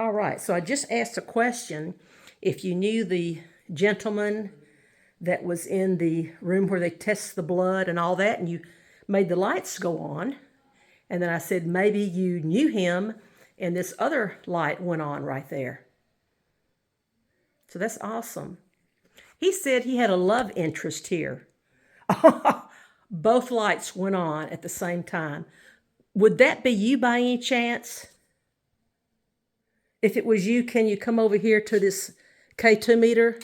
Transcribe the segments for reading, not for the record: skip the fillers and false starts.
All right, so I just asked a question. If you knew the gentleman that was in the room where they test the blood and all that, and you made the lights go on, and then I said maybe you knew him, and this other light went on right there. So that's awesome. He said he had a love interest here. Both lights went on at the same time. Would that be you by any chance? If it was you, can you come over here to this K2 meter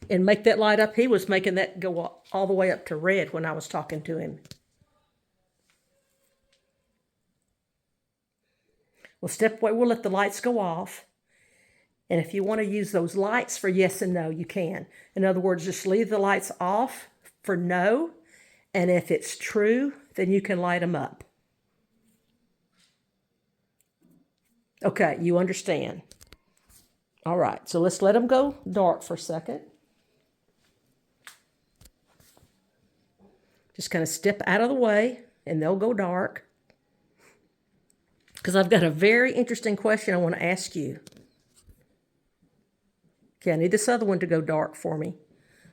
and make that light up? He was making that go all the way up to red when I was talking to him. Well, step away. We'll let the lights go off. And if you want to use those lights for yes and no, you can. In other words, just leave the lights off for no. And if it's true, then you can light them up. Okay, you understand. All right, so let's let them go dark for a second. Just kind of step out of the way and they'll go dark. Because I've got a very interesting question I want to ask you. Okay, I need this other one to go dark for me.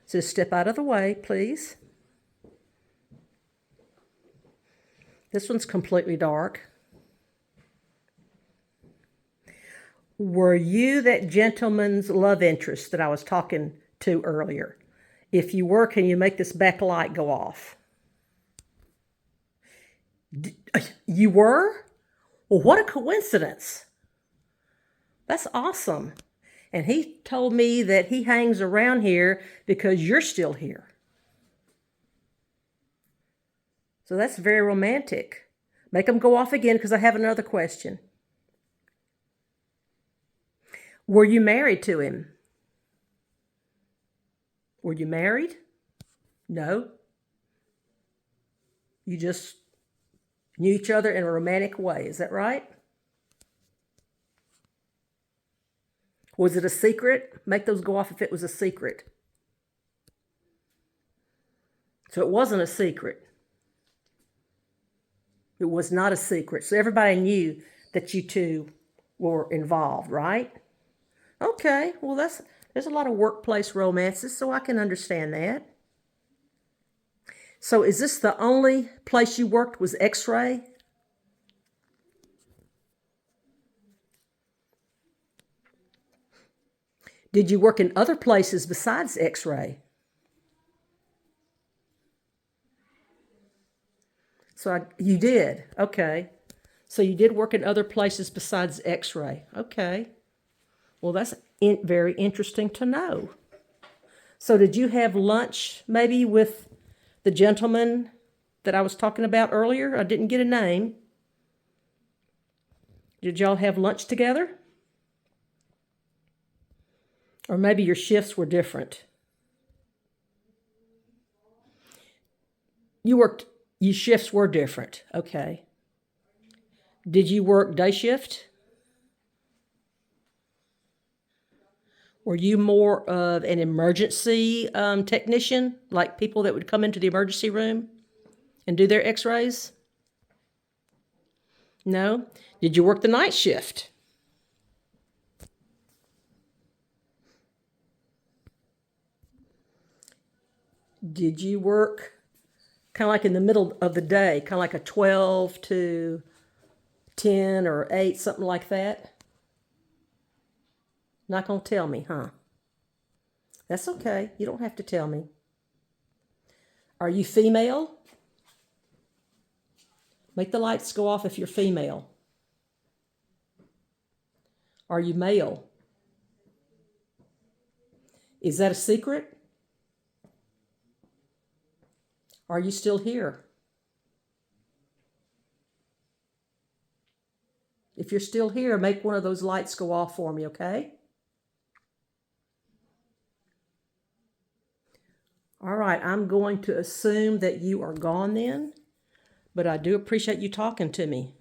So step out of the way, please. This one's completely dark. Were you that gentleman's love interest that I was talking to earlier? If you were, can you make this back light go off? You were? Well, what a coincidence. That's awesome. And he told me that he hangs around here because you're still here. So that's very romantic. Make them go off again because I have another question. Were you married to him? Were you married? No. You just knew each other in a romantic way. Is that right? Was it a secret? Make those go off if it was a secret. So it wasn't a secret. It was not a secret. So everybody knew that you two were involved, right? Okay, well, there's a lot of workplace romances, so I can understand that. So is this the only place you worked was XRay? Did you work in other places besides XRay? So you did, okay. So you did work in other places besides XRay, okay. Well, that's very interesting to know. So did you have lunch maybe with the gentleman that I was talking about earlier? I didn't get a name. Did y'all have lunch together? Or maybe your shifts were different. Your shifts were different, okay. Did you work day shift? Were you more of an emergency technician, like people that would come into the emergency room and do their x-rays? No? Did you work the night shift? Did you work kind of like in the middle of the day, kind of like a 12 to 10 or 8, something like that? Not going to tell me, huh? That's okay. You don't have to tell me. Are you female? Make the lights go off if you're female. Are you male? Is that a secret? Are you still here? If you're still here, make one of those lights go off for me, okay? All right, I'm going to assume that you are gone then, but I do appreciate you talking to me.